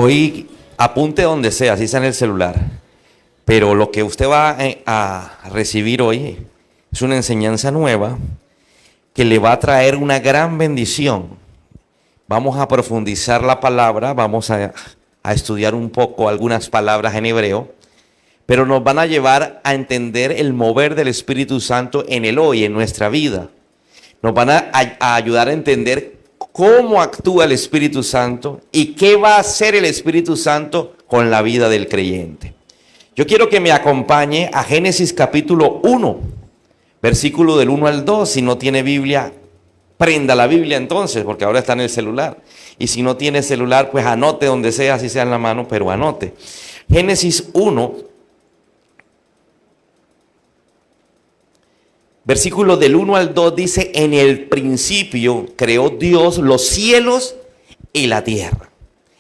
Hoy apunte donde sea, así sea en el celular. Pero lo que usted va a recibir hoy es una enseñanza nueva que le va a traer una gran bendición. Vamos a profundizar la palabra, vamos a estudiar un poco algunas palabras en hebreo, pero nos van a llevar a entender el mover del Espíritu Santo en el hoy, en nuestra vida. Nos van a ayudar a entender cómo actúa el Espíritu Santo y qué va a hacer el Espíritu Santo con la vida del creyente. Yo quiero que me acompañe a Génesis capítulo 1, versículo del 1 al 2. Si no tiene Biblia, prenda la Biblia entonces, porque ahora está en el celular. Y si no tiene celular, pues anote donde sea, así sea en la mano, pero anote. Génesis 1, versículo del 1 al 2 dice: en el principio creó Dios los cielos y la tierra.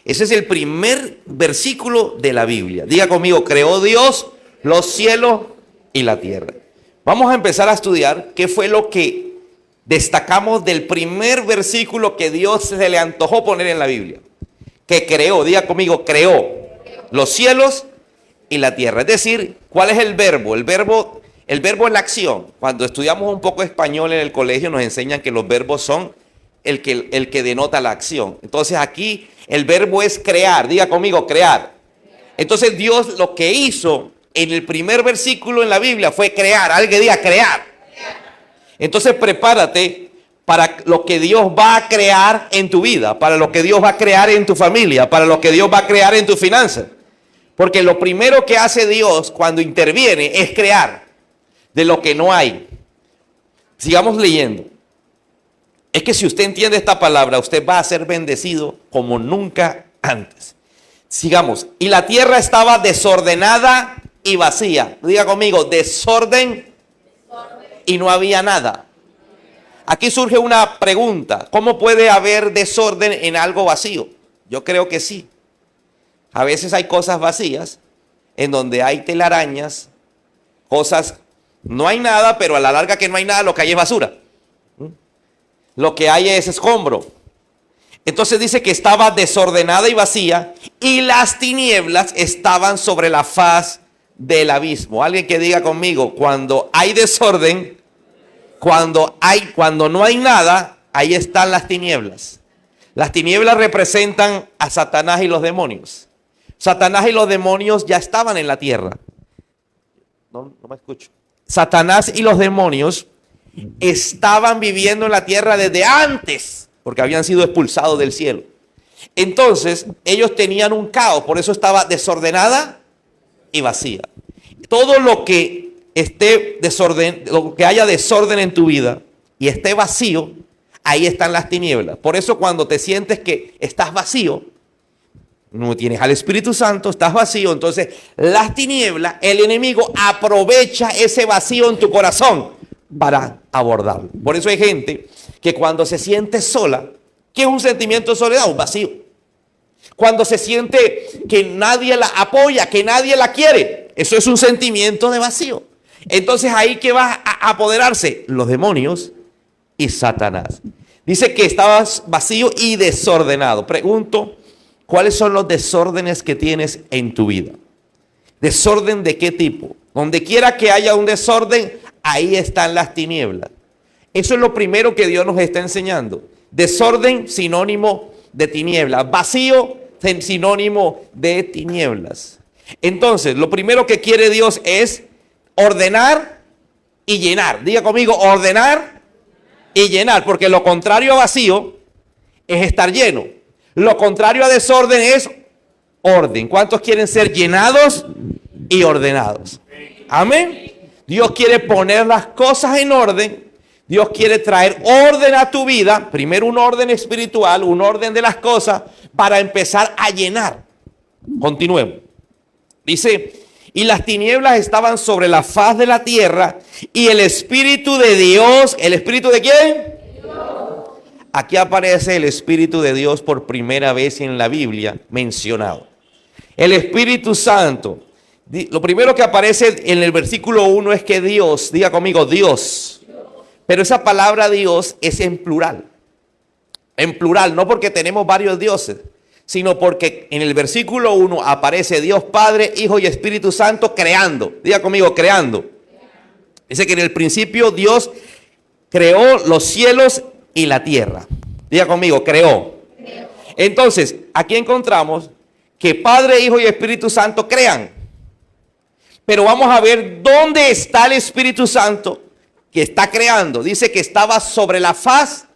Ese es el primer versículo de la Biblia. Diga conmigo: creó Dios los cielos y la tierra. Vamos a empezar a estudiar qué fue lo que destacamos del primer versículo que Dios se le antojó poner en la Biblia. Que creó, diga conmigo, creó los cielos y la tierra. Es decir, ¿cuál es el verbo? El verbo es la acción. Cuando estudiamos un poco español en el colegio nos enseñan que los verbos son el que denota la acción. Entonces aquí el verbo es crear. Diga conmigo, crear. Entonces Dios lo que hizo en el primer versículo en la Biblia fue crear. Alguien diga crear. Entonces prepárate para lo que Dios va a crear en tu vida, para lo que Dios va a crear en tu familia, para lo que Dios va a crear en tu finanzas. Porque lo primero que hace Dios cuando interviene es crear de lo que no hay. Sigamos leyendo. Es que si usted entiende esta palabra, usted va a ser bendecido como nunca antes. Sigamos. Y la tierra estaba desordenada y vacía. Diga conmigo, desorden y no había nada. Aquí surge una pregunta: ¿cómo puede haber desorden en algo vacío? Yo creo que sí. A veces hay cosas vacías en donde hay telarañas, cosas, no hay nada, pero a la larga que no hay nada, lo que hay es basura. Lo que hay es escombro. Entonces dice que estaba desordenada y vacía, y las tinieblas estaban sobre la faz del abismo. Alguien que diga conmigo: cuando hay desorden, cuando no hay nada, ahí están las tinieblas. Las tinieblas representan a Satanás y los demonios. Satanás y los demonios ya estaban en la tierra. No me escucho. Satanás y los demonios estaban viviendo en la tierra desde antes, porque habían sido expulsados del cielo. Entonces ellos tenían un caos, por eso estaba desordenada y vacía. Todo lo que esté desorden, lo que haya desorden en tu vida y esté vacío, ahí están las tinieblas. Por eso cuando te sientes que estás vacío, no tienes al Espíritu Santo, estás vacío, entonces las tinieblas, el enemigo aprovecha ese vacío en tu corazón para abordarlo. Por eso hay gente que cuando se siente sola, ¿qué es un sentimiento de soledad? Un vacío. Cuando se siente que nadie la apoya, que nadie la quiere, eso es un sentimiento de vacío. Entonces ahí que va a apoderarse los demonios y Satanás. Dice que estabas vacío y desordenado. Pregunto, ¿cuáles son los desórdenes que tienes en tu vida? ¿Desorden de qué tipo? Donde quiera que haya un desorden, ahí están las tinieblas. Eso es lo primero que Dios nos está enseñando. Desorden, sinónimo de tinieblas. Vacío, sinónimo de tinieblas. Entonces, lo primero que quiere Dios es ordenar y llenar. Diga conmigo, ordenar y llenar. Porque lo contrario a vacío es estar lleno. Lo contrario a desorden es orden. ¿Cuántos quieren ser llenados y ordenados? Amén. Dios quiere poner las cosas en orden. Dios quiere traer orden a tu vida. Primero un orden espiritual, un orden de las cosas para empezar a llenar. Continuemos. Dice: y las tinieblas estaban sobre la faz de la tierra y el Espíritu de Dios. ¿El Espíritu de quién? Dios. Aquí aparece el Espíritu de Dios por primera vez en la Biblia mencionado. El Espíritu Santo. Lo primero que aparece en el versículo 1 es que Dios, diga conmigo, Dios. Pero esa palabra Dios es en plural. En plural, no porque tenemos varios dioses, sino porque en el versículo 1 aparece Dios Padre, Hijo y Espíritu Santo creando. Diga conmigo, creando. Dice que en el principio Dios creó los cielos y la tierra. Diga conmigo, creó. Entonces, aquí encontramos que Padre, Hijo y Espíritu Santo crean. Pero vamos a ver dónde está el Espíritu Santo que está creando. Dice que estaba sobre la faz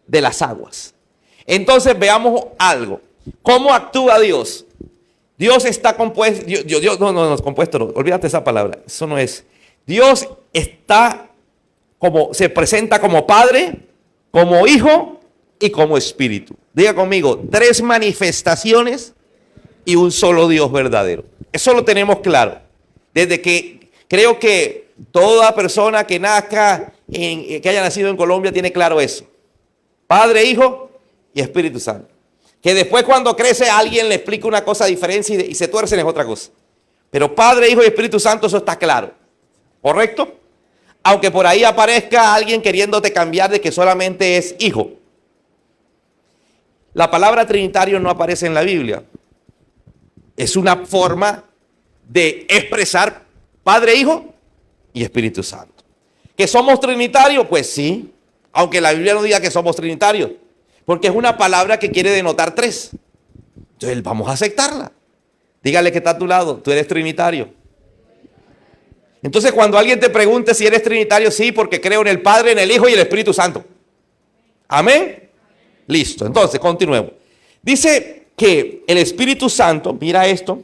de las aguas. Entonces veamos algo. ¿Cómo actúa Dios? Dios está compuesto. Dios no, compuesto, no, olvídate esa palabra. Eso no es. Dios está se presenta como Padre, como Hijo y como Espíritu. Diga conmigo, 3 manifestaciones y un solo Dios verdadero. Eso lo tenemos claro. Desde que creo que toda persona que nazca, que haya nacido en Colombia, tiene claro eso. Padre, Hijo y Espíritu Santo. Que después cuando crece alguien le explica una cosa diferente y se tuercen es otra cosa. Pero Padre, Hijo y Espíritu Santo, eso está claro. ¿Correcto? Aunque por ahí aparezca alguien queriéndote cambiar de que solamente es Hijo. La palabra trinitario no aparece en la Biblia. Es una forma de expresar Padre, Hijo y Espíritu Santo. ¿Que somos trinitarios? Pues sí, aunque la Biblia no diga que somos trinitarios, porque es una palabra que quiere denotar 3. Entonces vamos a aceptarla. Dígale que está a tu lado, tú eres trinitario. Entonces cuando alguien te pregunte si eres trinitario, sí, porque creo en el Padre, en el Hijo y el Espíritu Santo. Amén. Listo, entonces continuemos. Dice que el Espíritu Santo, mira esto,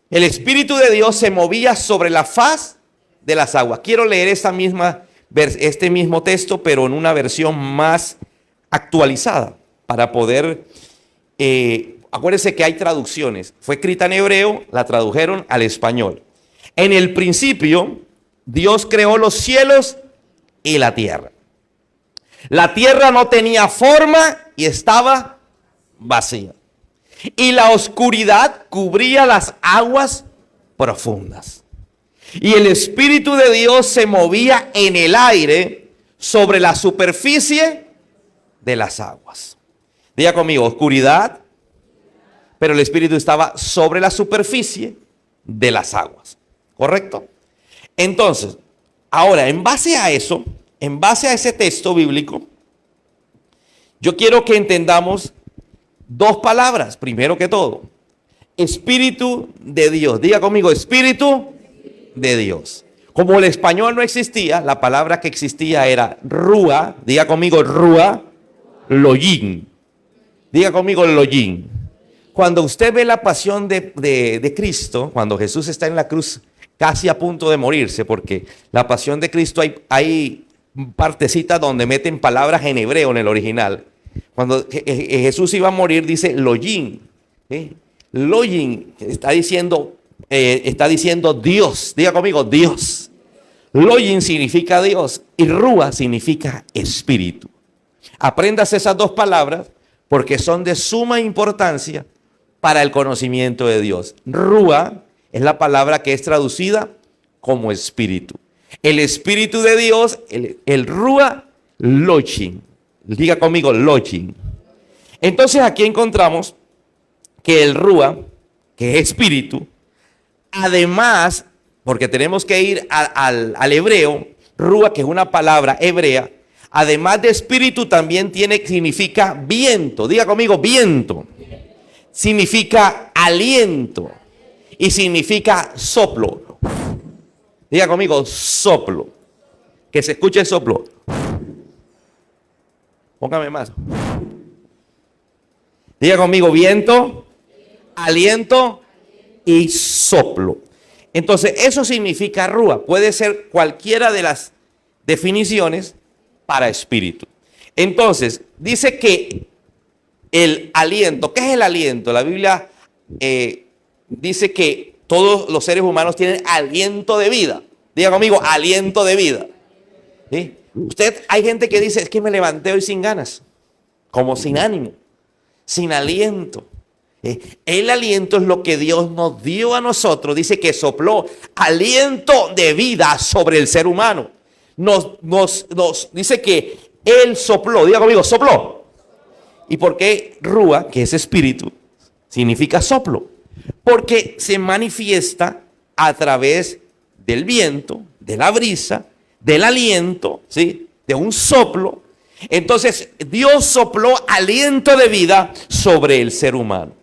el Espíritu de Dios se movía sobre la faz de las aguas. Quiero leer este mismo texto, pero en una versión más actualizada, para poder, acuérdense que hay traducciones. Fue escrita en hebreo, la tradujeron al español. En el principio, Dios creó los cielos y la tierra. La tierra no tenía forma y estaba vacía. Y la oscuridad cubría las aguas profundas. Y el Espíritu de Dios se movía en el aire sobre la superficie de las aguas. Diga conmigo, oscuridad, pero el Espíritu estaba sobre la superficie de las aguas. ¿Correcto? Entonces, ahora, en base a eso, en base a ese texto bíblico, yo quiero que entendamos 2 palabras, primero que todo. Espíritu de Dios. Diga conmigo, Espíritu de Dios. Como el español no existía, la palabra que existía era Rúa. Diga conmigo, Rúa, Loyin. Diga conmigo, Loyin. Cuando usted ve la pasión de Cristo, cuando Jesús está en la cruz casi a punto de morirse, porque la pasión de Cristo hay partecitas donde meten palabras en hebreo en el original. Cuando Jesús iba a morir, dice Loyin. Loyin está diciendo Dios. Diga conmigo, Dios. Loyin significa Dios y Rúa significa espíritu. Apréndase esas 2 palabras porque son de suma importancia para el conocimiento de Dios. Rúa es la palabra que es traducida como espíritu. El Espíritu de Dios, el Rúa, Loyin. Diga conmigo, Loyin. Entonces aquí encontramos que el Rúa, que es espíritu, además, porque tenemos que ir al hebreo, Rúa, que es una palabra hebrea, además de espíritu también significa viento. Diga conmigo, viento. Significa aliento y significa soplo. Diga conmigo, soplo. Que se escuche el soplo. Póngame más. Diga conmigo, viento, aliento y soplo. Entonces, eso significa Rúa. Puede ser cualquiera de las definiciones para espíritu. Entonces, dice que el aliento, ¿qué es el aliento? La Biblia dice que todos los seres humanos tienen aliento de vida. Diga conmigo, aliento de vida. ¿Sí? Hay gente que dice, es que me levanté hoy sin ganas, como sin ánimo, sin aliento. El aliento es lo que Dios nos dio a nosotros. Dice que sopló aliento de vida sobre el ser humano. Nos dice que Él sopló. Diga conmigo, sopló. ¿Y por qué Rúa, que es espíritu, significa soplo? Porque se manifiesta a través del viento, de la brisa, del aliento, ¿sí? De un soplo. Entonces Dios sopló aliento de vida sobre el ser humano.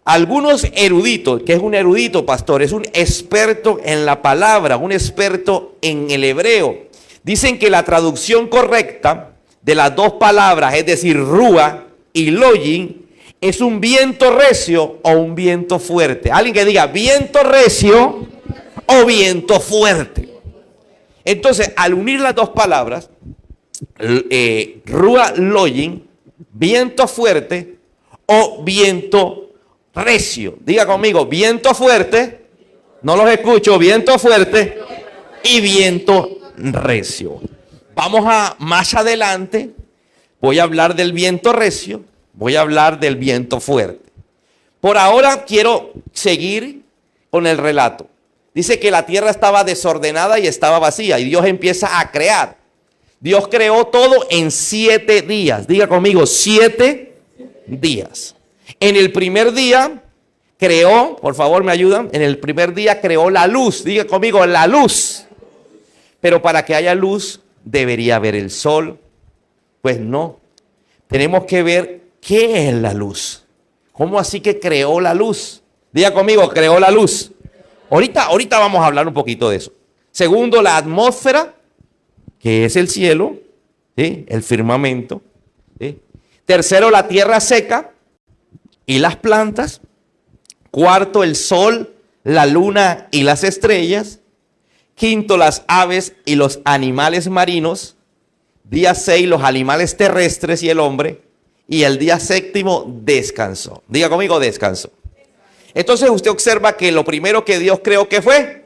Algunos eruditos, que es un erudito, pastor, es un experto en la palabra, un experto en el hebreo, dicen que la traducción correcta de las dos palabras, es decir, Rúa y Loyin, es un viento recio o un viento fuerte. Alguien que diga viento recio o viento fuerte. Entonces, al unir las dos palabras, Rúa Loyin, viento fuerte o viento recio. Diga conmigo, viento fuerte, no los escucho, viento fuerte y viento recio. Vamos a más adelante, voy a hablar del viento recio, voy a hablar del viento fuerte. Por ahora quiero seguir con el relato. Dice que la tierra estaba desordenada y estaba vacía y Dios empieza a crear. Dios creó todo en 7 días. Diga conmigo, 7 días. En el primer día creó, por favor me ayudan, en el primer día creó la luz. Diga conmigo, la luz. Pero para que haya luz debería haber el sol. Pues no. Tenemos que ver qué es la luz. ¿Cómo así que creó la luz? Diga conmigo, creó la luz. Ahorita vamos a hablar un poquito de eso. Segundo, la atmósfera, que es el cielo, ¿sí? El firmamento, ¿sí? Tercero, la tierra seca y las plantas. Cuarto, el sol, la luna y las estrellas. Quinto, las aves y los animales marinos. Día 6, los animales terrestres y el hombre. Y el día séptimo, descansó. Diga conmigo, descansó. Entonces usted observa que lo primero que Dios creó, ¿qué fue?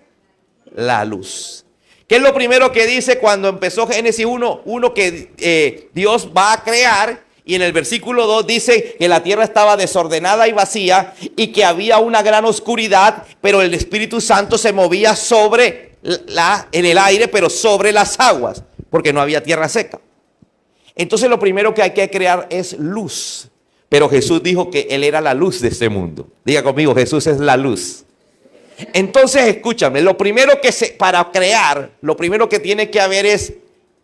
La luz. ¿Qué es lo primero que dice cuando empezó Génesis 1 que Dios va a crear? Y en el versículo 2 dice que la tierra estaba desordenada y vacía y que había una gran oscuridad, pero el Espíritu Santo se movía en el aire, pero sobre las aguas, porque no había tierra seca. Entonces lo primero que hay que crear es luz. Pero Jesús dijo que Él era la luz de este mundo. Diga conmigo, Jesús es la luz. Entonces escúchame, para crear, lo primero que tiene que haber es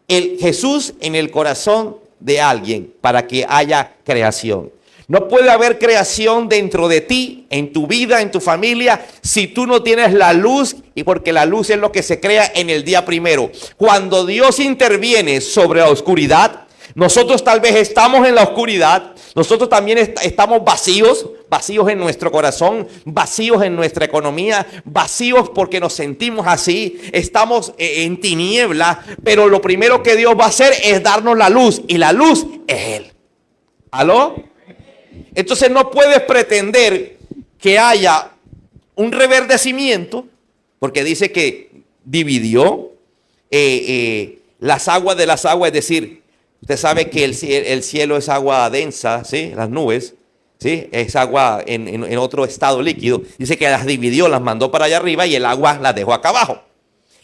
el Jesús en el corazón de alguien para que haya creación. No puede haber creación dentro de ti, en tu vida, en tu familia, si tú no tienes la luz, y porque la luz es lo que se crea en el día primero. Cuando Dios interviene sobre la oscuridad, nosotros tal vez estamos en la oscuridad, nosotros también estamos vacíos en nuestro corazón, vacíos en nuestra economía, vacíos porque nos sentimos así, estamos en tiniebla, pero lo primero que Dios va a hacer es darnos la luz, y la luz es Él. ¿Aló? Entonces no puedes pretender que haya un reverdecimiento, porque dice que dividió las aguas de las aguas, es decir, usted sabe que el cielo es agua densa, ¿sí? Las nubes, ¿sí? Es agua en otro estado líquido. Dice que las dividió, las mandó para allá arriba y el agua las dejó acá abajo.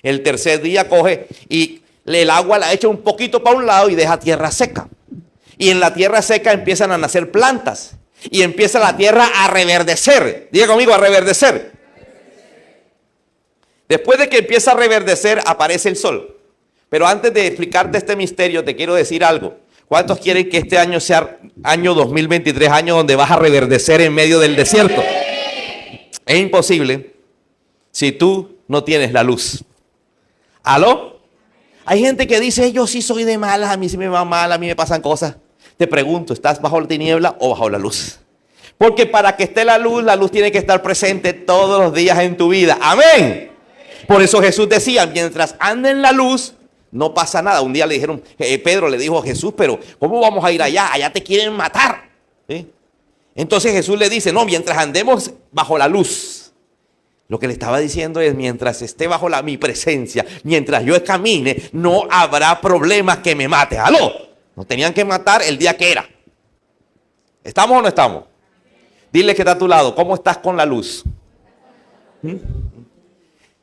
El tercer día coge y el agua la echa un poquito para un lado y deja tierra seca. Y en la tierra seca empiezan a nacer plantas y empieza la tierra a reverdecer. Diga conmigo, a reverdecer. Después de que empieza a reverdecer, aparece el sol. Pero antes de explicarte este misterio, te quiero decir algo. ¿Cuántos quieren que este año sea año 2023, año donde vas a reverdecer en medio del desierto? Es imposible si tú no tienes la luz. ¿Aló? Hay gente que dice, yo sí soy de malas, a mí sí me va mal, a mí me pasan cosas. Te pregunto, ¿estás bajo la tiniebla o bajo la luz? Porque para que esté la luz tiene que estar presente todos los días en tu vida. ¡Amén! Por eso Jesús decía, mientras ande en la luz, no pasa nada. Un día le dijeron, Pedro le dijo a Jesús, pero ¿cómo vamos a ir allá? Allá te quieren matar. ¿Sí? Entonces Jesús le dice, no, mientras andemos bajo la luz. Lo que le estaba diciendo es, mientras esté bajo mi presencia, mientras yo camine, no habrá problemas que me mate. ¡Aló! Nos tenían que matar el día que era. ¿Estamos o no estamos? Dile que está a tu lado, ¿cómo estás con la luz?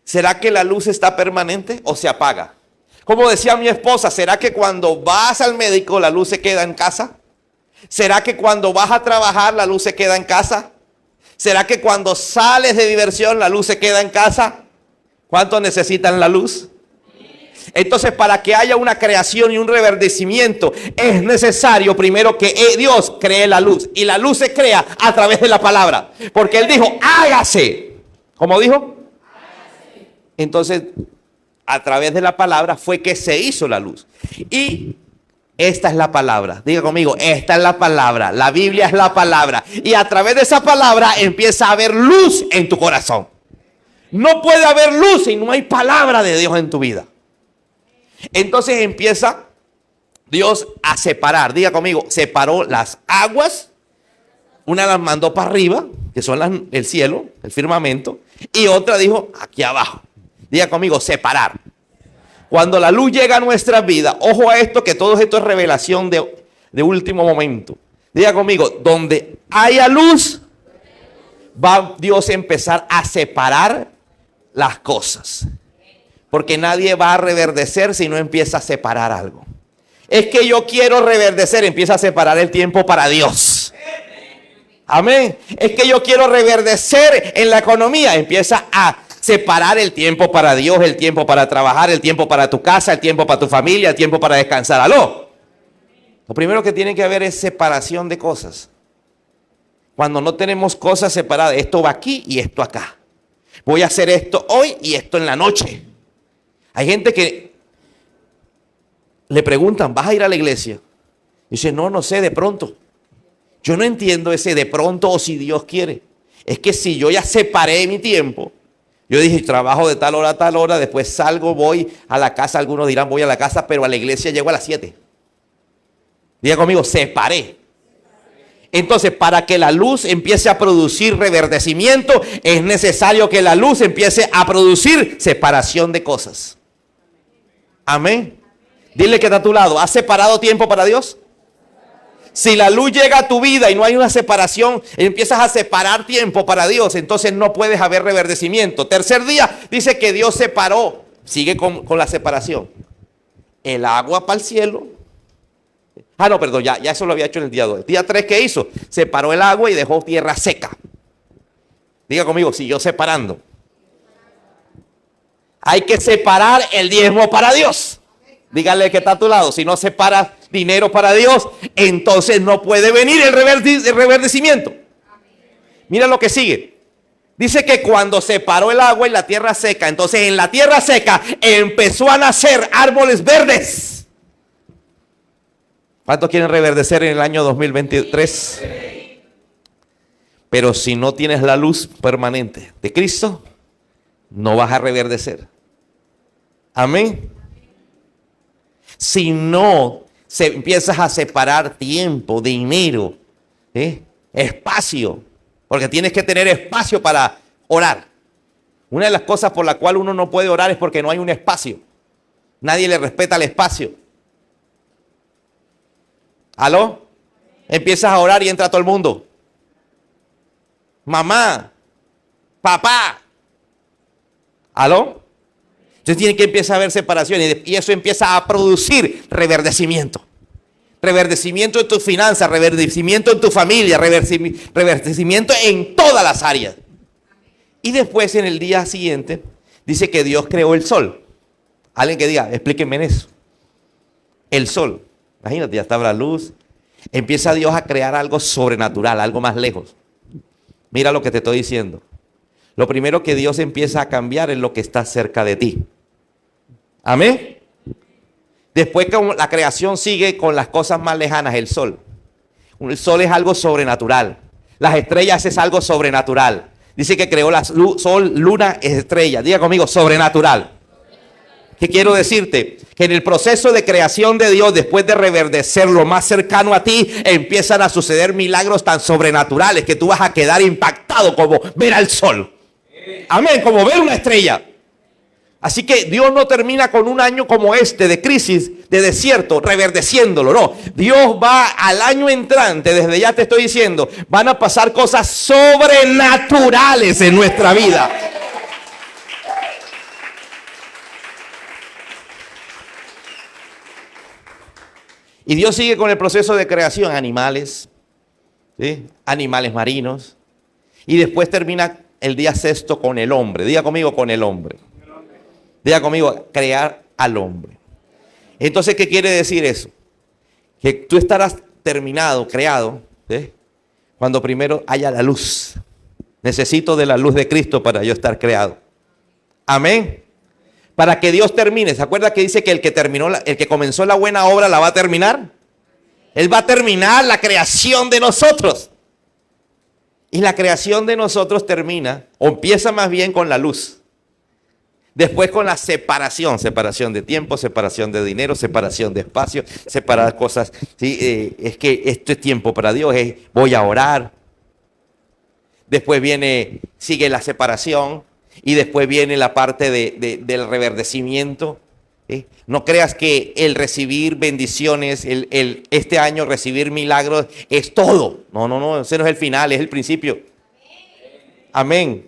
¿Será que la luz está permanente o se apaga? Como decía mi esposa, ¿será que cuando vas al médico la luz se queda en casa? ¿Será que cuando vas a trabajar la luz se queda en casa? ¿Será que cuando sales de diversión la luz se queda en casa? ¿Cuántos necesitan la luz? Entonces, para que haya una creación y un reverdecimiento, es necesario primero que Dios cree la luz. Y la luz se crea a través de la palabra. Porque Él dijo, hágase. ¿Cómo dijo? Entonces, a través de la palabra fue que se hizo la luz. Y esta es la palabra. Diga conmigo, esta es la palabra. La Biblia es la palabra. Y a través de esa palabra empieza a haber luz en tu corazón. No puede haber luz si no hay palabra de Dios en tu vida. Entonces empieza Dios a separar. Diga conmigo, separó las aguas. Una las mandó para arriba, que son el cielo, el firmamento. Y otra dijo aquí abajo. Diga conmigo, separar. Cuando la luz llega a nuestras vidas, ojo a esto, que todo esto es revelación de último momento. Diga conmigo, donde haya luz, va Dios a empezar a separar las cosas. Porque nadie va a reverdecer si no empieza a separar algo. Es que yo quiero reverdecer, empieza a separar el tiempo para Dios. Amén. Es que yo quiero reverdecer en la economía, empieza a separar el tiempo para Dios, el tiempo para trabajar, el tiempo para tu casa, el tiempo para tu familia, el tiempo para descansar. ¿Aló? Lo primero que tiene que haber es separación de cosas. Cuando no tenemos cosas separadas, esto va aquí y esto acá. Voy a hacer esto hoy y esto en la noche. Hay gente que le preguntan, ¿vas a ir a la iglesia? Y dice, no sé, de pronto. Yo no entiendo ese de pronto o si Dios quiere. Es que si yo ya separé mi tiempo, yo dije, trabajo de tal hora a tal hora, después salgo, voy a la casa, algunos dirán, voy a la casa, pero a la iglesia llego a las 7. Diga conmigo, separé. Entonces, para que la luz empiece a producir reverdecimiento, es necesario que la luz empiece a producir separación de cosas. Amén. Dile que está a tu lado, ¿has separado tiempo para Dios? Si la luz llega a tu vida y no hay una separación, empiezas a separar tiempo para Dios, entonces no puedes haber reverdecimiento. Tercer día, dice que Dios separó, sigue con la separación. El agua para el cielo. No, perdón, ya eso lo había hecho en el día 2. El día 3, ¿qué hizo? Separó el agua y dejó tierra seca. Diga conmigo, siguió separando. Hay que separar el diezmo para Dios. Dígale que está a tu lado. Si no separas dinero para Dios, entonces no puede venir el reverdecimiento. Mira lo que sigue. Dice que cuando separó el agua y la tierra seca, entonces en la tierra seca empezó a nacer árboles verdes. ¿Cuántos quieren reverdecer en el año 2023? Pero si no tienes la luz permanente de Cristo, no vas a reverdecer. Amén. Si no empiezas a separar tiempo, dinero, espacio, porque tienes que tener espacio para orar. Una de las cosas por la cual uno no puede orar es porque no hay un espacio. Nadie le respeta el espacio. ¿Aló? Empiezas a orar y entra todo el mundo. Mamá, papá. ¿Aló? Entonces tiene que empezar a haber separación y eso empieza a producir reverdecimiento. Reverdecimiento en tus finanzas, reverdecimiento en tu familia, reverdecimiento en todas las áreas. Y después en el día siguiente dice que Dios creó el sol. Alguien que diga, explíquenme en eso. El sol. Imagínate, ya está la luz. Empieza Dios a crear algo sobrenatural, algo más lejos. Mira lo que te estoy diciendo. Lo primero que Dios empieza a cambiar es lo que está cerca de ti. Amén. Después que la creación sigue con las cosas más lejanas, el sol. El sol es algo sobrenatural. Las estrellas es algo sobrenatural. Dice que creó la sol, luna, estrella. Diga conmigo, sobrenatural. ¿Qué quiero decirte? Que en el proceso de creación de Dios, después de reverdecer lo más cercano a ti, empiezan a suceder milagros tan sobrenaturales que tú vas a quedar impactado como ver al sol. Amén, como ver una estrella. Así que Dios no termina con un año como este de crisis, de desierto, reverdeciéndolo, no. Dios va al año entrante, desde ya te estoy diciendo, van a pasar cosas sobrenaturales en nuestra vida. Y Dios sigue con el proceso de creación, animales, ¿sí? Animales marinos. Y después termina el día sexto con el hombre. Diga conmigo, con el hombre. Diga conmigo, crear al hombre. Entonces, ¿qué quiere decir eso? Que tú estarás terminado, creado, ¿sí? Cuando primero haya la luz. Necesito de la luz de Cristo para yo estar creado. Amén. Para que Dios termine. ¿Se acuerda que dice que el que comenzó la buena obra la va a terminar? Él va a terminar la creación de nosotros. Y la creación de nosotros termina, o empieza más bien con la luz. Después con la separación. Separación de tiempo, separación de dinero, separación de espacio, separar cosas. ¿Sí? Es que esto es tiempo para Dios, voy a orar. Después sigue la separación. Y después viene la parte del reverdecimiento. ¿Sí? No creas que el recibir bendiciones, este año recibir milagros es todo. No, ese no es el final, es el principio. Amén.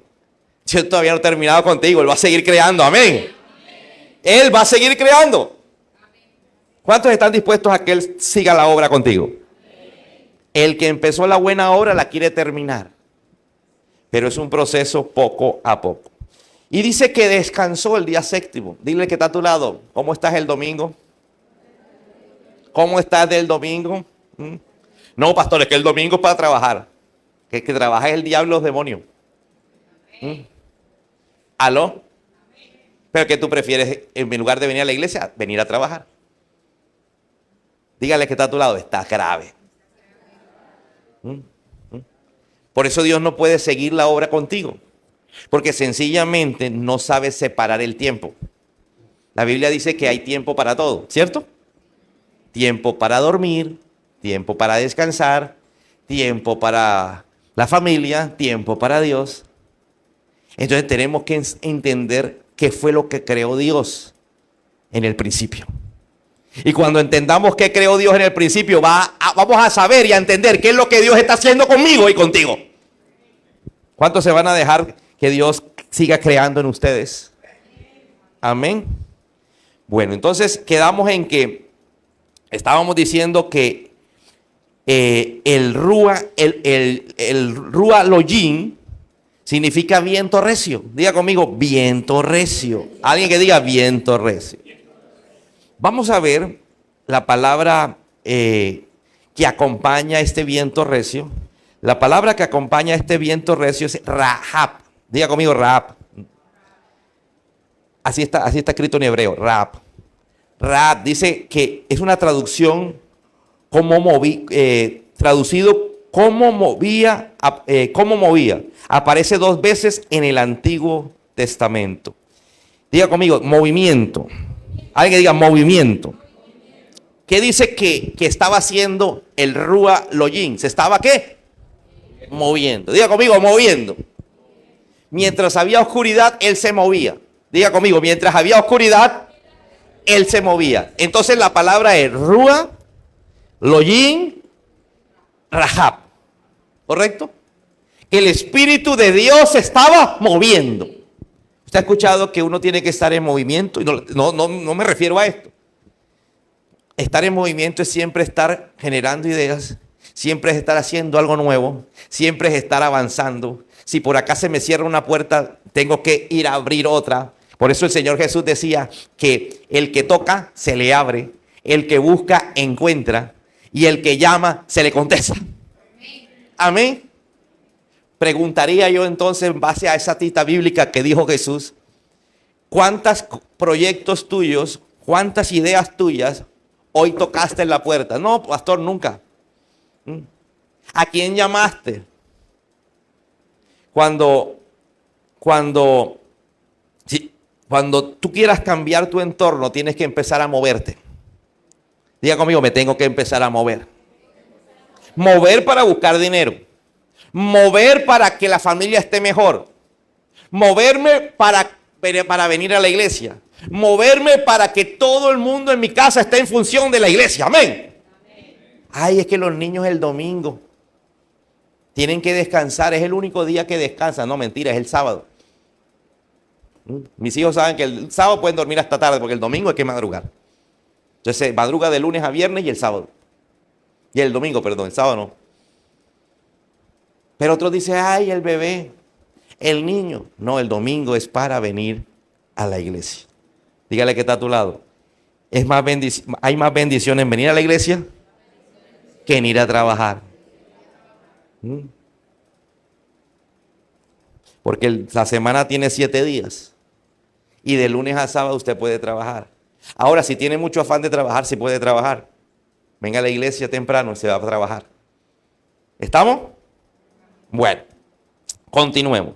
Yo todavía no he terminado contigo, Él va a seguir creando, amén. Él va a seguir creando. ¿Cuántos están dispuestos a que Él siga la obra contigo? El que empezó la buena obra la quiere terminar. Pero es un proceso poco a poco. Y dice que descansó el día séptimo. Dile que está a tu lado. ¿Cómo estás el domingo? ¿Cómo estás del domingo? No, pastor, es que el domingo es para trabajar. Que trabaja es el diablo, los demonios. ¿Aló? Pero que tú prefieres, en lugar de venir a la iglesia, venir a trabajar. Dígale que está a tu lado. Está grave. Por eso Dios no puede seguir la obra contigo. Porque sencillamente no sabes separar el tiempo. La Biblia dice que hay tiempo para todo, ¿cierto? Tiempo para dormir, tiempo para descansar, tiempo para la familia, tiempo para Dios. Entonces tenemos que entender qué fue lo que creó Dios en el principio. Y cuando entendamos qué creó Dios en el principio, vamos a saber y a entender qué es lo que Dios está haciendo conmigo y contigo. ¿Cuántos se van a dejar que Dios siga creando en ustedes? Amén. Bueno, entonces quedamos en que estábamos diciendo que el Rúa Loyin significa viento recio. Diga conmigo, viento recio. Alguien que diga viento recio. Vamos a ver la palabra que acompaña este viento recio. La palabra que acompaña este viento recio es Rahab. Diga conmigo, Rahab. Así está escrito en hebreo, Rahab. Rahab dice que es una traducción traducido cómo movía. Aparece 2 veces en el Antiguo Testamento. Diga conmigo, movimiento. Alguien que diga movimiento. ¿Qué dice que estaba haciendo el Rúa Loyin? ¿Se estaba qué? Moviendo. Diga conmigo, moviendo. Mientras había oscuridad, Él se movía. Diga conmigo, mientras había oscuridad, Él se movía. Entonces la palabra es Rúa Loyin Rahab. ¿Correcto? El Espíritu de Dios se estaba moviendo. ¿Usted ha escuchado que uno tiene que estar en movimiento? Y no me refiero a esto. Estar en movimiento es siempre estar generando ideas, siempre es estar haciendo algo nuevo, siempre es estar avanzando. Si por acá se me cierra una puerta, tengo que ir a abrir otra. Por eso el Señor Jesús decía que el que toca, se le abre, el que busca, encuentra, y el que llama, se le contesta. Amén. Preguntaría yo entonces, en base a esa cita bíblica que dijo Jesús, ¿cuántos proyectos tuyos, cuántas ideas tuyas hoy tocaste en la puerta? No, pastor, nunca. ¿A quién llamaste? Cuando tú quieras cambiar tu entorno, tienes que empezar a moverte. Diga conmigo, me tengo que empezar a mover. Mover para buscar dinero. Mover para que la familia esté mejor. Moverme para venir a la iglesia. Moverme para que todo el mundo en mi casa esté en función de la iglesia. Amén. Ay, es que los niños el domingo tienen que descansar. Es el único día que descansan. No, mentira, es el sábado. Mis hijos saben que el sábado pueden dormir hasta tarde porque el domingo hay que madrugar. Entonces se madruga de lunes a viernes y el sábado. Y el domingo, perdón, el sábado no. Pero otros dicen, ay, el bebé, el niño. No, el domingo es para venir a la iglesia. Dígale que está a tu lado. Hay más bendición en venir a la iglesia que en ir a trabajar. Porque la semana tiene 7 días. Y de lunes a sábado usted puede trabajar. Ahora, si tiene mucho afán de trabajar, sí puede trabajar. Venga a la iglesia temprano y se va a trabajar. ¿Estamos? Bueno, continuemos.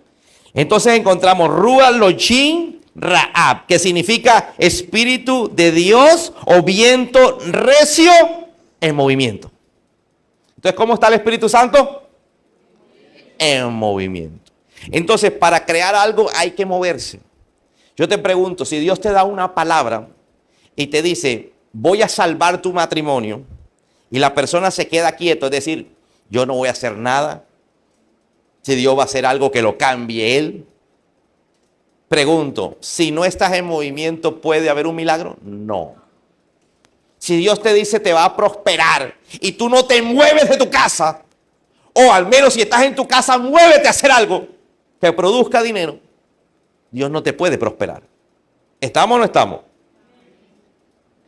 Entonces encontramos Ruach Elohim Raab, que significa espíritu de Dios o viento recio en movimiento. Entonces, ¿cómo está el Espíritu Santo? En movimiento. Entonces, para crear algo hay que moverse. Yo te pregunto, si Dios te da una palabra y te dice, voy a salvar tu matrimonio, y la persona se queda quieto, es decir, yo no voy a hacer nada, si Dios va a hacer algo que lo cambie Él. Pregunto, si no estás en movimiento, ¿puede haber un milagro? No. Si Dios te dice te va a prosperar y tú no te mueves de tu casa, o al menos si estás en tu casa, muévete a hacer algo que produzca dinero, Dios no te puede prosperar. ¿Estamos o no estamos?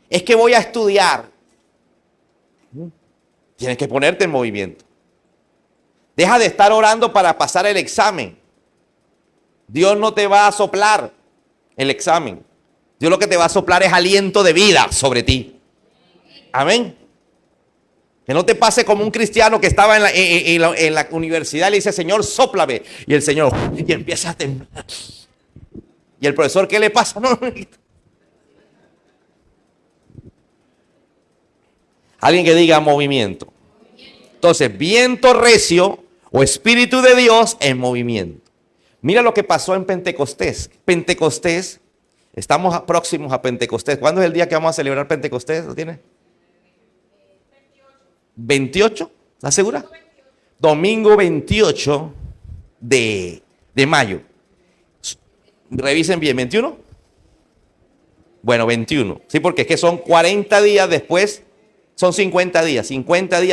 Es que voy a estudiar. Tienes que ponerte en movimiento. Deja de estar orando para pasar el examen. Dios no te va a soplar el examen. Dios lo que te va a soplar es aliento de vida sobre ti. Amén. Que no te pase como un cristiano que estaba en la universidad y le dice, Señor, sóplame. Y el Señor, y empieza a temblar. Y el profesor, ¿qué le pasa? No. Alguien que diga movimiento. Entonces, viento recio o espíritu de Dios en movimiento. Mira lo que pasó en Pentecostés. Pentecostés, estamos próximos a Pentecostés. ¿Cuándo es el día que vamos a celebrar Pentecostés? ¿Lo tiene? 28, ¿estás segura? Domingo 28 de mayo. Revisen bien, ¿21? Bueno, 21. Sí, porque es que son 40 días después, son 50 días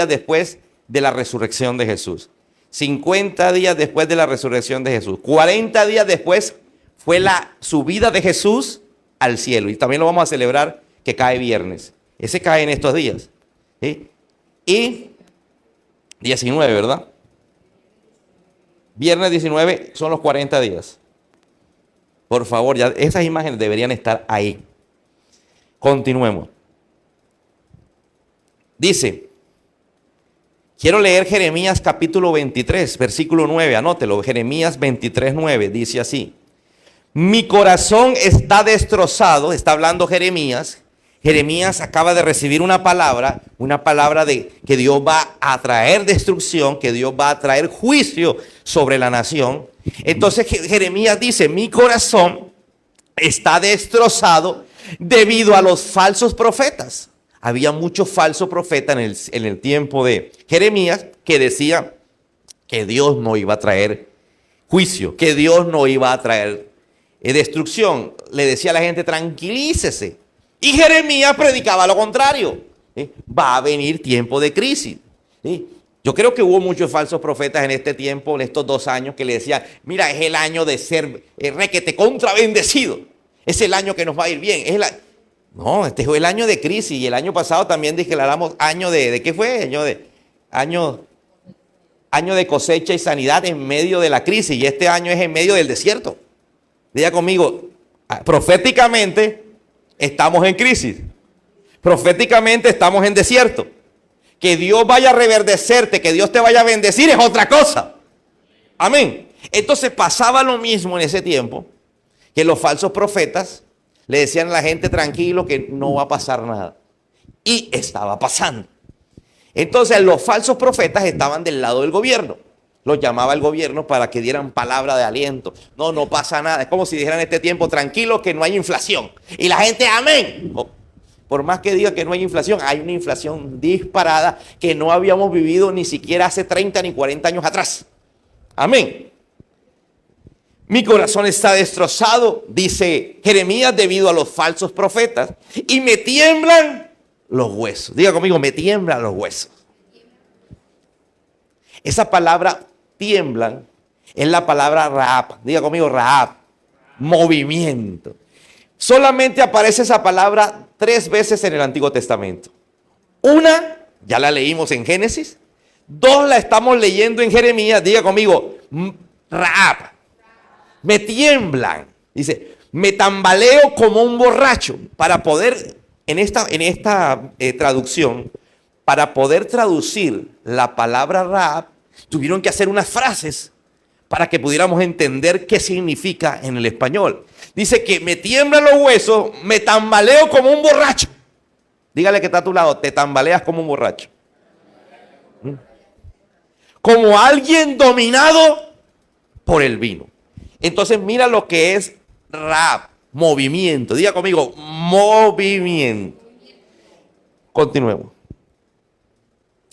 después de la resurrección de Jesús. 50 días después de la resurrección de Jesús. 40 días después fue la subida de Jesús al cielo. Y también lo vamos a celebrar que cae viernes. Ese cae en estos días. ¿Sí? Y 19, ¿verdad? Viernes 19 son los 40 días. Por favor, ya esas imágenes deberían estar ahí. Continuemos. Dice, quiero leer Jeremías capítulo 23, versículo 9, anótelo, Jeremías 23, 9, dice así. Mi corazón está destrozado, está hablando Jeremías. Jeremías acaba de recibir una palabra de que Dios va a traer destrucción, que Dios va a traer juicio sobre la nación. Entonces Jeremías dice, mi corazón está destrozado debido a los falsos profetas. Había muchos falsos profetas en el tiempo de Jeremías que decían que Dios no iba a traer juicio, que Dios no iba a traer destrucción. Le decía a la gente, tranquilícese. Y Jeremías predicaba lo contrario. Va a venir tiempo de crisis. Yo creo que hubo muchos falsos profetas en este tiempo, en estos 2 años, que le decían, mira, es el año de ser requete contra bendecido. Es el año que nos va a ir bien. No, este fue el año de crisis. Y el año pasado también declaramos año ¿de qué fue? Año de cosecha y sanidad en medio de la crisis. Y este año es en medio del desierto. Diga conmigo, proféticamente estamos en crisis. Proféticamente estamos en desierto. Que Dios vaya a reverdecerte, que Dios te vaya a bendecir es otra cosa. Amén. Entonces pasaba lo mismo en ese tiempo, que los falsos profetas le decían a la gente tranquilo que no va a pasar nada. Y estaba pasando. Entonces los falsos profetas estaban del lado del gobierno. Los llamaba el gobierno para que dieran palabra de aliento. No pasa nada. Es como si dijeran en este tiempo, tranquilo que no hay inflación. Y la gente, amén. Por más que diga que no hay inflación, hay una inflación disparada que no habíamos vivido ni siquiera hace 30 ni 40 años atrás. Amén. Mi corazón está destrozado, dice Jeremías, debido a los falsos profetas. Y me tiemblan los huesos. Diga conmigo, me tiemblan los huesos. Esa palabra tiemblan es la palabra Rahab. Diga conmigo, Rahab. Movimiento. Solamente aparece esa palabra 3 veces en el Antiguo Testamento. Una, ya la leímos en Génesis. 2, la estamos leyendo en Jeremías. Diga conmigo, Rahab. Me tiemblan. Dice, me tambaleo como un borracho. Para poder, en esta traducción, para poder traducir la palabra Rahab, tuvieron que hacer unas frases para que pudiéramos entender qué significa en el español. Dice que me tiemblan los huesos, me tambaleo como un borracho. Dígale que está a tu lado, te tambaleas como un borracho. Como alguien dominado por el vino. Entonces mira lo que es Rahab, movimiento. Diga conmigo, movimiento. Continuemos.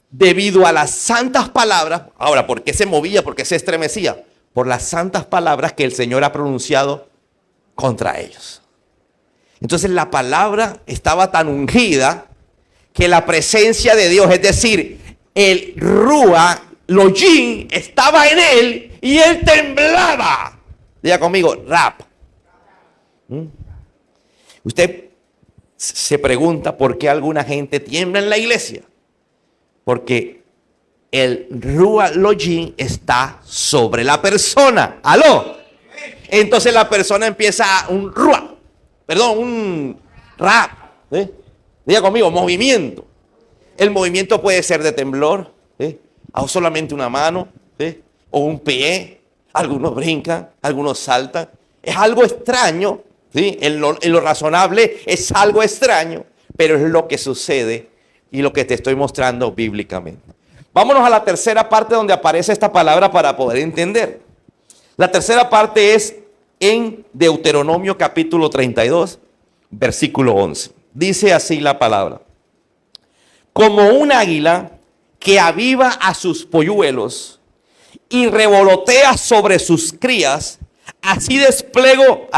Debido a las santas palabras, ahora, ¿por qué se movía? ¿Por qué se estremecía? Por las santas palabras que el Señor ha pronunciado contra ellos. Entonces la palabra estaba tan ungida que la presencia de Dios, es decir, el Rúa, lo yin, estaba en él y él temblaba. Diga conmigo, Rahab. Usted se pregunta por qué alguna gente tiembla en la iglesia. Porque el Ruach Elohim está sobre la persona. ¿Aló? Entonces la persona empieza un Rahab. Diga conmigo, movimiento. El movimiento puede ser de temblor, o solamente una mano, o un pie. Algunos brincan, algunos saltan. Es algo extraño, ¿sí? En lo razonable es algo extraño, pero es lo que sucede y lo que te estoy mostrando bíblicamente. Vámonos a la tercera parte donde aparece esta palabra para poder entender. La tercera parte es en Deuteronomio capítulo 32, versículo 11. Dice así la palabra. Como un águila que aviva a sus polluelos y revolotea sobre sus crías, así desplegó.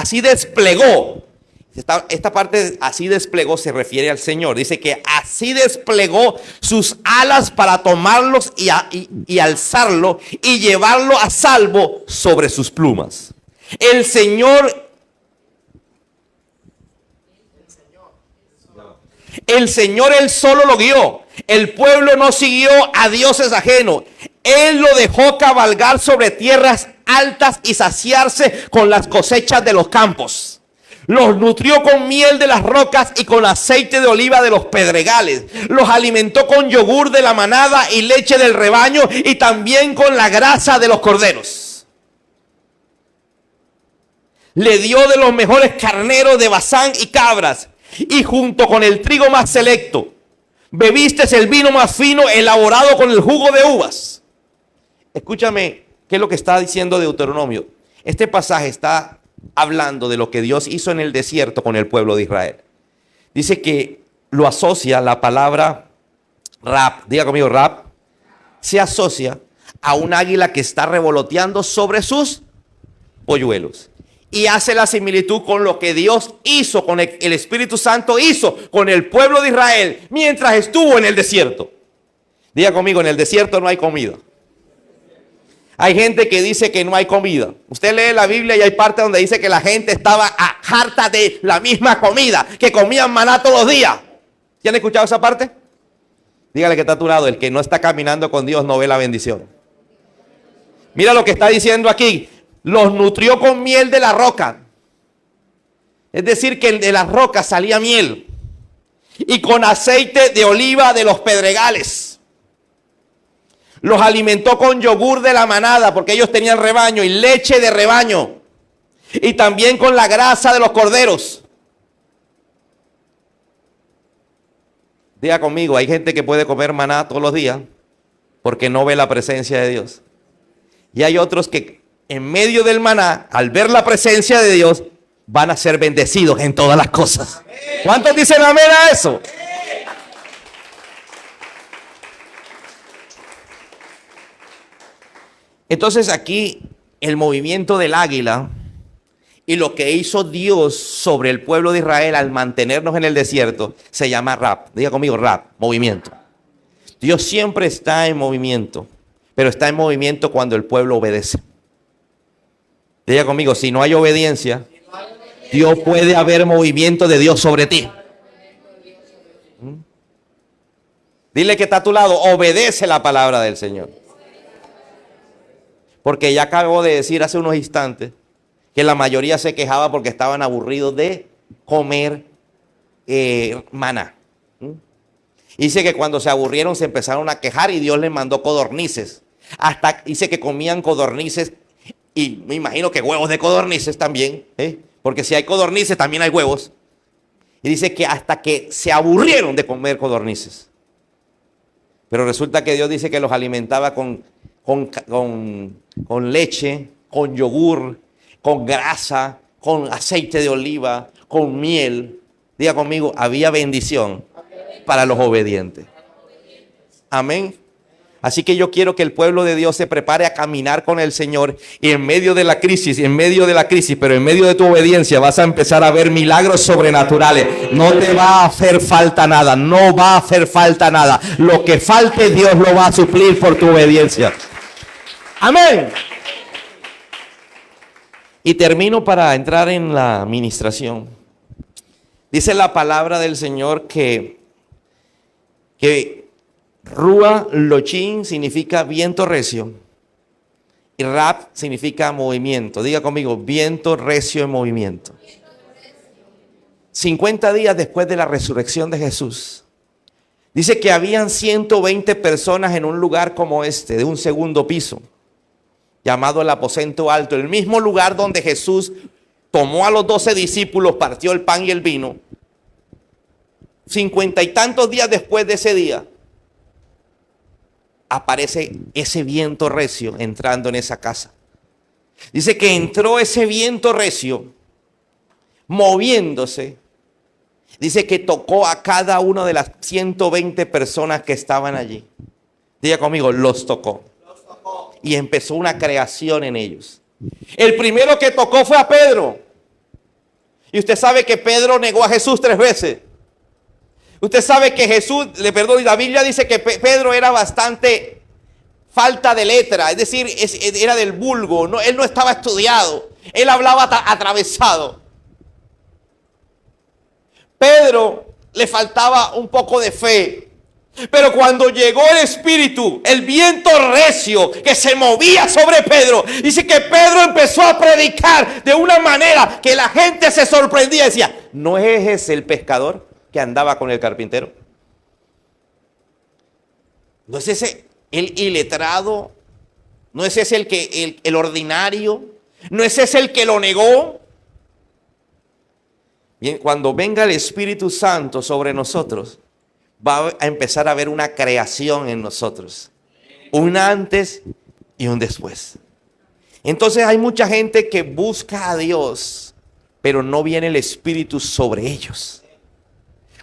Esta parte, así desplegó, se refiere al Señor. Dice que así desplegó sus alas para tomarlos y alzarlo y llevarlo a salvo sobre sus plumas. El Señor él solo lo guió. El pueblo no siguió a dioses ajenos. Él lo dejó cabalgar sobre tierras altas y saciarse con las cosechas de los campos. Los nutrió con miel de las rocas y con aceite de oliva de los pedregales. Los alimentó con yogur de la manada y leche del rebaño y también con la grasa de los corderos. Le dio de los mejores carneros de Basán y cabras, y junto con el trigo más selecto, bebiste el vino más fino elaborado con el jugo de uvas. Escúchame, ¿qué es lo que está diciendo Deuteronomio? Este pasaje está hablando de lo que Dios hizo en el desierto con el pueblo de Israel. Dice que lo asocia la palabra Rahab. Diga conmigo, Rahab. Se asocia a un águila que está revoloteando sobre sus polluelos. Y hace la similitud con lo que Dios hizo, con el Espíritu Santo hizo con el pueblo de Israel mientras estuvo en el desierto. Diga conmigo, en el desierto no hay comida. Hay gente que dice que no hay comida. Usted lee la Biblia y hay partes donde dice que la gente estaba harta de la misma comida, que comían maná todos los días. ¿Sí han escuchado esa parte? Dígale que está a tu lado, el que no está caminando con Dios no ve la bendición. Mira lo que está diciendo aquí. Los nutrió con miel de la roca. Es decir, que de las rocas salía miel. Y con aceite de oliva de los pedregales. Los alimentó con yogur de la manada, porque ellos tenían rebaño, y leche de rebaño. Y también con la grasa de los corderos. Diga conmigo, hay gente que puede comer maná todos los días porque no ve la presencia de Dios. Y hay otros que en medio del maná, al ver la presencia de Dios, van a ser bendecidos en todas las cosas. ¿Cuántos dicen amén a eso? Entonces aquí el movimiento del águila Y lo que hizo Dios sobre el pueblo de Israel al mantenernos en el desierto se llama rap. Diga conmigo, rap, movimiento. Dios siempre está en movimiento, pero está en movimiento cuando el pueblo obedece. Diga conmigo, si no hay obediencia, Dios puede haber movimiento de Dios sobre ti. Dile que está a tu lado, obedece la palabra del Señor. Porque ya acabo de decir hace unos instantes que la mayoría se quejaba porque estaban aburridos de comer maná. Dice que cuando se aburrieron se empezaron a quejar y Dios les mandó codornices. Hasta dice que comían codornices y me imagino que huevos de codornices también, porque si hay codornices también hay huevos. Y dice que hasta que se aburrieron de comer codornices. Pero resulta que Dios dice que los alimentaba con leche, con yogur, con grasa, con aceite de oliva, con miel. Diga conmigo, había bendición para los obedientes. Amén. Así que yo quiero que el pueblo de Dios se prepare a caminar con el Señor y en medio de la crisis, pero en medio de tu obediencia vas a empezar a ver milagros sobrenaturales. No te va a hacer falta nada, no va a hacer falta nada. Lo que falte Dios lo va a suplir por tu obediencia. Amén. Y termino para entrar en la administración. Dice la palabra del Señor que Rúa Lochín significa viento recio y Rap significa movimiento. Diga conmigo, viento recio en movimiento. 50 días después de la resurrección de Jesús, dice que habían 120 personas en un lugar como este, de un segundo piso, llamado el aposento alto, el mismo lugar donde Jesús tomó a los 12 discípulos, partió el pan y el vino. 50 y tantos días después de ese día, aparece ese viento recio entrando en esa casa. Dice que entró ese viento recio, moviéndose. Dice que tocó a cada una de las 120 personas que estaban allí. Diga conmigo, los tocó. Y empezó una creación en ellos. El primero que tocó fue a Pedro. Y usted sabe que Pedro negó a Jesús 3 veces. Usted sabe que y la Biblia dice que Pedro era bastante falta de letra, es decir, era del vulgo, no, él no estaba estudiado, él hablaba atravesado. Pedro le faltaba un poco de fe, pero cuando llegó el Espíritu, el viento recio que se movía sobre Pedro, dice que Pedro empezó a predicar de una manera que la gente se sorprendía y decía, ¿no es ese el pescador que andaba con el carpintero? ¿No es ese el iletrado? ¿No es ese el ordinario? ¿No es ese el que lo negó? Bien, cuando venga el Espíritu Santo sobre nosotros, va a empezar a haber una creación en nosotros. Un antes y un después. Entonces hay mucha gente que busca a Dios, pero no viene el Espíritu sobre ellos.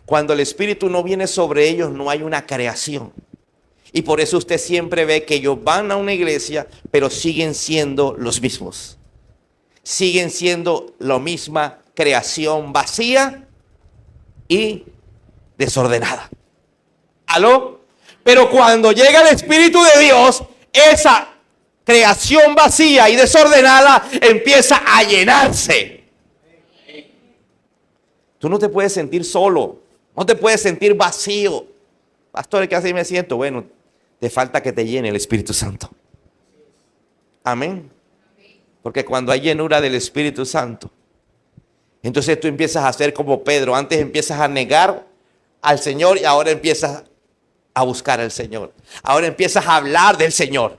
Cuando el Espíritu no viene sobre ellos, no hay una creación. Y por eso usted siempre ve que ellos van a una iglesia, pero siguen siendo los mismos. Siguen siendo la misma creación vacía y desordenada. ¿Aló? Pero cuando llega el Espíritu de Dios, esa creación vacía y desordenada empieza a llenarse. Tú no te puedes sentir solo. No te puedes sentir vacío. Pastor, ¿qué así me siento? Bueno, te falta que te llene el Espíritu Santo. Amén. Porque cuando hay llenura del Espíritu Santo, entonces tú empiezas a ser como Pedro. Antes empiezas a negar al Señor y ahora empiezas a buscar al Señor. Ahora empiezas a hablar del Señor.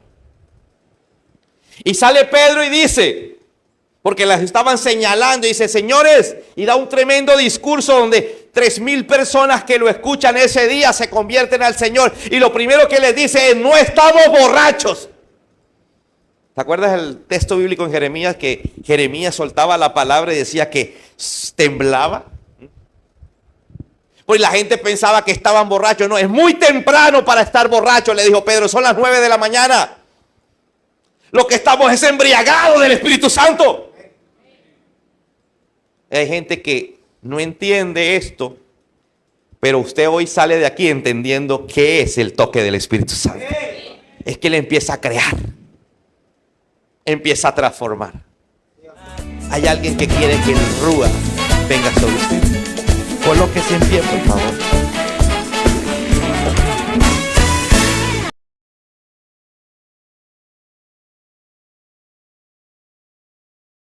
Y sale Pedro y dice, porque las estaban señalando, y dice, señores, y da un tremendo discurso donde 3,000 personas que lo escuchan ese día se convierten al Señor. Y lo primero que les dice es, no estamos borrachos. ¿Te acuerdas el texto bíblico en Jeremías? Que Jeremías soltaba la palabra y decía que temblaba. Pues la gente pensaba que estaban borrachos. No, es muy temprano para estar borrachos, le dijo Pedro, son las 9 de la mañana. Lo que estamos es embriagados del Espíritu Santo. Hay gente que no entiende esto, pero usted hoy sale de aquí entendiendo qué es el toque del Espíritu Santo. Es que Él empieza a crear, empieza a transformar. Hay alguien que quiere que el Rúa venga sobre usted. Colóquese en pie, por favor.